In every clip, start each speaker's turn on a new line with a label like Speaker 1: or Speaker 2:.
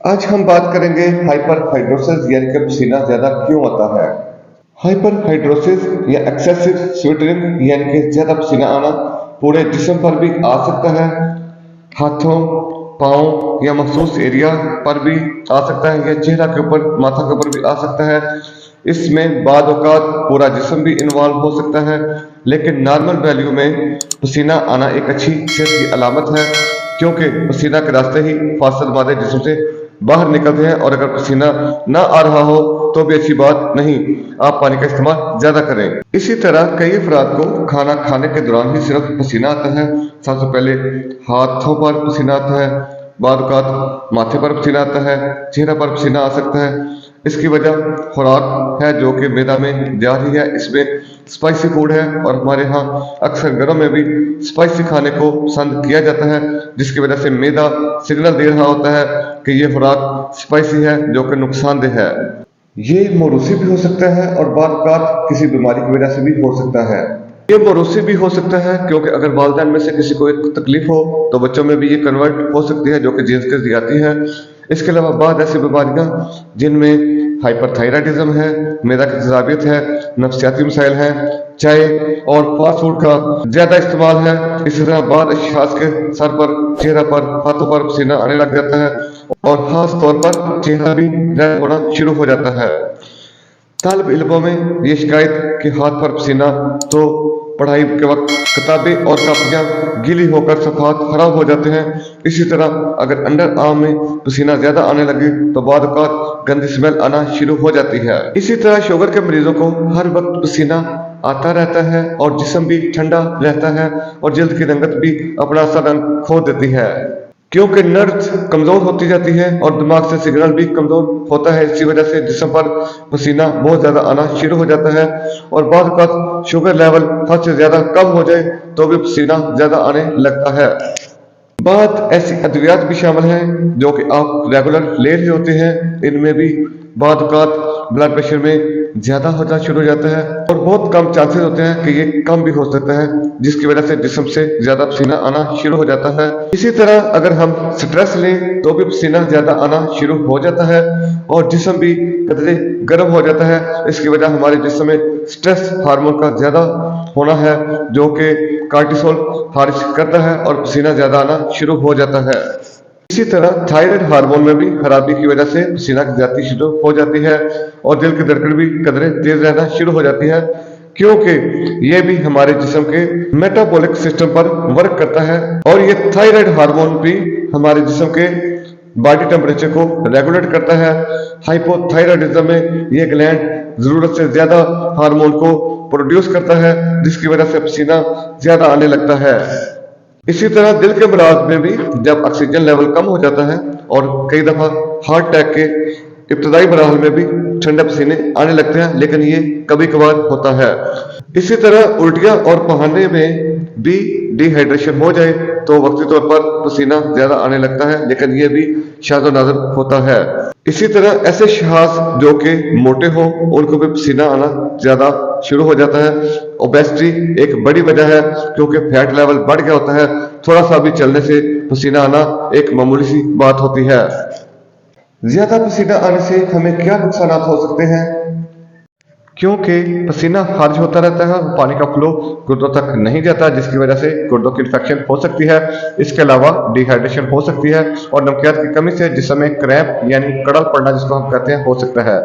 Speaker 1: आज हम बात करेंगे हाइपर हाइड्रोसिस यानी कि पसीना ज्यादा क्यों आता है। हाइपर हाइड्रोसिस या एक्सेसिव स्वेटिंग यानी कि ज्यादा पसीना आना पूरे जिस्म पर भी आ सकता है। हाथों, पाँव या मखसूस एरिया पर भी आ सकता है या चेहरा के ऊपर, माथा के ऊपर भी आ सकता है। इसमें बाद औकात पूरा जिस्म भी इन्वॉल्व हो सकता है, लेकिन नॉर्मल वैल्यू में पसीना आना एक अच्छी सेहत की अलामत है, क्योंकि पसीना के रास्ते ही फासल मादे जिस्म से बाहर निकलते हैं। और अगर पसीना ना आ रहा हो तो भी अच्छी बात नहीं, आप पानी का इस्तेमाल ज्यादा करें। इसी तरह कई अफराद को खाना खाने के दौरान ही सिर्फ पसीना आता है। सबसे पहले हाथों पर पसीना आता है, बाद औक़ात माथे पर पसीना आता है, चेहरे पर पसीना आ सकता है। इसकी वजह खुराक है जो कि मैदा में जा रही है, इसमें स्पाइसी फूड है और हमारे यहाँ अक्सर घरों में भी स्पाइसी खाने को पसंद किया जाता है, जिसकी वजह से मैदा सिग्नल दे रहा होता है कि ये खुराक स्पाइसी है, जो कि नुकसानदेह है। ये मौरूसी भी हो सकता है और बाद औक़ात किसी बीमारी की वजह से भी हो सकता है। ये मौरूसी भी हो सकता है क्योंकि अगर वालिदैन में से किसी को एक तकलीफ हो तो बच्चों में भी ये कन्वर्ट हो सकती है, जो कि जीन्स के जरिए आती है। इसके अलावा बाद ऐसी बीमारियां जिनमें हाइपरथायराइडिज्म है, मैदा की तेजाबियत है, नफ्सियाती मसाइल हैं, चाय और फास्ट फूड का ज्यादा इस्तेमाल है। इसी तरह बाद अशखास के सर पर, चेहरा पर, हाथों पर पसीना आने लग जाता है और खास तौर पर चेहरा भी रेड होना शुरू हो जाता है। तालिब इल्मों में ये शिकायत कि हाथ पर पसीना तो पढ़ाई के वक्त किताबें और कापियां गीली होकर सफात खराब हो जाते हैं। इसी तरह अगर अंडर आर्म में पसीना ज्यादा आने लगे तो बाद औक़ात गंदी स्मेल आना शुरू हो जाती है। इसी तरह शुगर के मरीजों को हर वक्त पसीना आता रहता है और जिस्म भी ठंडा रहता है और जल्द की रंगत भी अपना सा रंग खो देती है, क्योंकि नर्व्स कमजोर होती जाती है और दिमाग से सिग्नल भी कमजोर होता है। इसी वजह से जिस्म पर पसीना बहुत ज्यादा आना शुरू हो जाता है और बाद वक़्त शुगर लेवल हद से ज्यादा कम हो जाए तो भी पसीना ज्यादा आने लगता है। बाद ऐसी अद्वियात भी शामिल हैं जो कि आप रेगुलर ले रहे होते हैं, इनमें भी बाद वक़्त ब्लड प्रेशर में ज्यादा होना शुरू हो जाता है और बहुत कम चांसेस होते हैं कि ये कम भी हो सकता है, जिसकी वजह से जिस्म से ज्यादा पसीना आना शुरू हो जाता है। इसी तरह अगर हम स्ट्रेस लें तो भी पसीना ज्यादा आना शुरू हो जाता है और जिस्म भी कदरे गर्म हो जाता है। इसकी वजह हमारे जिस्म में स्ट्रेस हार्मोन का ज्यादा होना है, जो कि कार्टिसोल खारिज करता है और पसीना ज्यादा आना शुरू हो जाता है। इसी तरह थायराइड हार्मोन में भी खराबी की वजह से पसीना की जाती शुरू हो जाती है और दिल की धड़कन भी कदरे तेज रहना शुरू हो जाती है, क्योंकि ये भी हमारे जिस्म के मेटाबॉलिक सिस्टम पर वर्क करता है और ये थायराइड हार्मोन भी हमारे जिस्म के बॉडी टेम्परेचर को रेगुलेट करता है। हाइपोथायराइडिज्म में ये ग्लैंड जरूरत से ज्यादा हार्मोन को प्रोड्यूस करता है, जिसकी वजह से पसीना ज्यादा आने लगता है। इसी तरह दिल के मराज में भी जब ऑक्सीजन लेवल कम हो जाता है और कई दफा हार्ट अटैक के इब्तदाई मराहल में भी ठंडे पसीने आने लगते हैं, लेकिन ये कभी कभार होता है। इसी तरह उल्टियां और पहाने में भी डिहाइड्रेशन हो जाए तो वक्ती तौर पर पसीना ज्यादा आने लगता है, लेकिन ये भी शाज़ व नाज़िर होता है। इसी तरह ऐसे शख्स जो कि मोटे हो उनको भी पसीना आना ज्यादा शुरू हो जाता है। ओबेसिटी एक बड़ी वजह है, क्योंकि फैट लेवल बढ़ गया होता है, थोड़ा सा भी चलने से पसीना आना एक मामूली सी बात होती है। ज्यादा पसीना आने से हमें क्या नुकसान हो सकते हैं? क्योंकि पसीना खारिज होता रहता है, पानी का फ्लो गुर्दों तक नहीं जाता, जिसकी वजह से गुर्दों की इन्फेक्शन हो सकती है। इसके अलावा डिहाइड्रेशन हो सकती है और नमकियात की कमी से जिस्म में क्रैम्प यानी कड़ल पड़ना जिसको हम कहते हैं हो सकता है।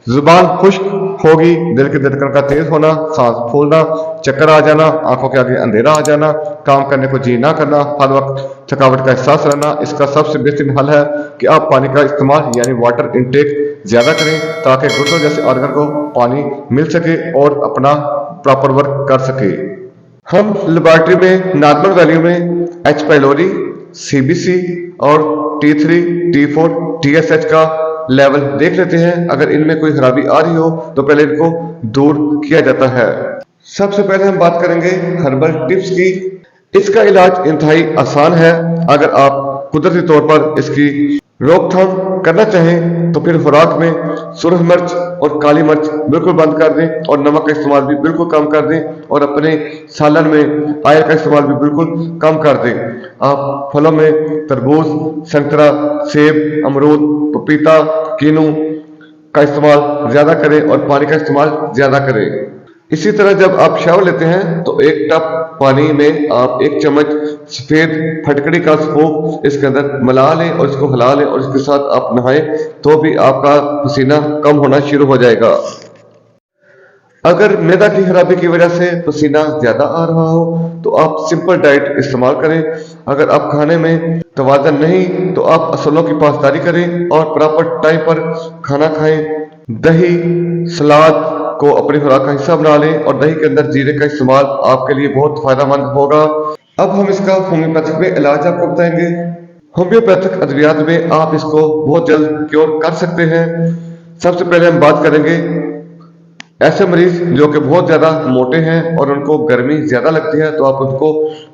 Speaker 1: जुबान खुश्क होगी, दिल की धड़कन का तेज होना, सांस फूलना, चक्कर आ जाना, आंखों के आगे अंधेरा आ जाना, काम करने को जी ना करना, हर वक्त थकावट का एहसास रहना। इसका सबसे बेहतरीन हल है कि आप पानी का इस्तेमाल यानी वाटर इंटेक ज्यादा करें, ताकि गुर्दों जैसे ऑर्गन को पानी मिल सके और अपना प्रॉपर वर्क कर सके। हम लेबोरेटरी में नॉर्मल वैल्यू में एच पाइलोरी, सीबीसी और T3, T4, TSH का लेवल देख लेते हैं। अगर इनमें कोई खराबी आ रही हो तो पहले इनको दूर किया जाता है। सबसे पहले हम बात करेंगे हर्बल टिप्स की। इसका इलाज इंतहाई आसान है अगर आप कुदरती तौर पर इसकी रोकथाम करना चाहें तो फिर खुराक में सुरख मिर्च और काली मिर्च बिल्कुल बंद कर दें और नमक का इस्तेमाल भी बिल्कुल कम कर दें और अपने सालन में आयल का इस्तेमाल भी बिल्कुल कम कर दें। आप फलों में तरबूज, संतरा, सेब, अमरूद, पपीता, कीनू का इस्तेमाल ज़्यादा करें और पानी का इस्तेमाल ज़्यादा करें। इसी तरह जब आप शावर लेते हैं तो एक टब पानी में आप 1 चम्मच सफ़ेद फटकड़ी का स्पून इसके अंदर मिला लें और इसको हिला लें और इसके साथ आप नहाएं तो भी आपका पसीना कम होना शुरू हो जाएगा। अगर मैदा की खराबी की वजह से पसीना ज़्यादा आ रहा हो तो आप सिंपल डाइट इस्तेमाल करें। अगर आप खाने में तवाज़न नहीं तो आप असूलों की पासदारी करें और प्रॉपर टाइम पर खाना खाएं। दही, सलाद को अपनी खुराक का हिस्सा बना लें और दही के अंदर जीरे का इस्तेमाल आपके लिए बहुत फायदेमंद होगा। अब हम इसका होम्योपैथिक में इलाज आपको बताएंगे। होम्योपैथिक अद्वियात में आप इसको बहुत जल्द क्योर कर सकते हैं। सबसे पहले हम बात करेंगे ऐसे मरीज जो कि बहुत ज़्यादा मोटे हैं और उनको गर्मी ज़्यादा लगती है तो आप उनको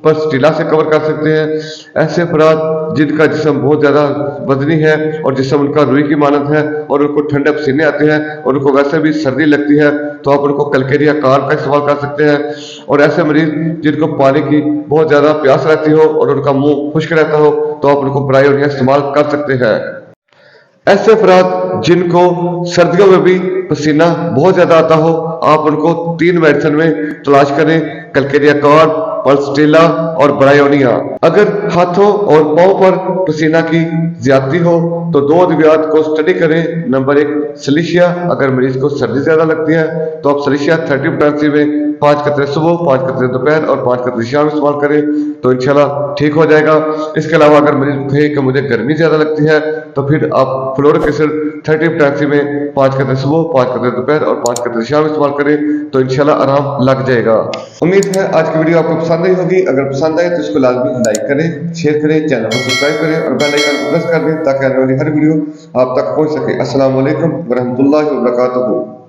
Speaker 1: पल्सटीला से कवर कर सकते हैं। ऐसे अफराद जिनका जिस्म बहुत ज़्यादा वजनी है और जिस्म उनका रुई की मानद है और उनको ठंडे पसीने आते हैं और उनको वैसे भी सर्दी लगती है तो आप उनको कलकेरिया कार का इस्तेमाल कर सकते हैं। और ऐसे मरीज जिनको पानी की बहुत ज़्यादा प्यास रहती हो और उनका मुँह खुश्क रहता हो तो आप उनको ब्रायोनिया इस्तेमाल कर सकते हैं। ऐसे अफराद जिनको सर्दियों में भी पसीना बहुत ज़्यादा आता हो आप उनको 3 मेडिसिन में तलाश करें, कलकेरिया कार्ड, पल्सटीला और ब्रायोनिया। अगर हाथों और पाँव पर पसीना की ज्यादती हो तो 2 अद्वियात को स्टडी करें। नंबर 1 सलीशिया। अगर मरीज को सर्दी ज़्यादा लगती है तो आप सलीशिया 30 पोटेंसी में 5 कतरे सुबह, 5 कतरे दोपहर और 5 कतरे शाम इस्तेमाल करें तो इंशाल्लाह ठीक हो जाएगा। इसके अलावा अगर मरीज कहे कि मुझे गर्मी ज़्यादा लगती है तो फिर आप फ्लोरिक एसिड 30 पोटेंसी में 5 कतरे सुबह, 5 कतरे दोपहर और 5 कतरे शाम इस्तेमाल करें तो इंशाल्लाह आराम लग जाएगा। उम्मीद है आज की वीडियो आपको पसंद आई होगी। अगर पसंद आए तो इसको लाजमी लाइक करें, शेयर करें, चैनल को सब्सक्राइब करें और बेल आइकन को प्रेस कर दें ताकि आने वाली हर वीडियो आप तक पहुंच सके। अस्सलाम वालेकुम व रहमतुल्लाहि व बरकातहू।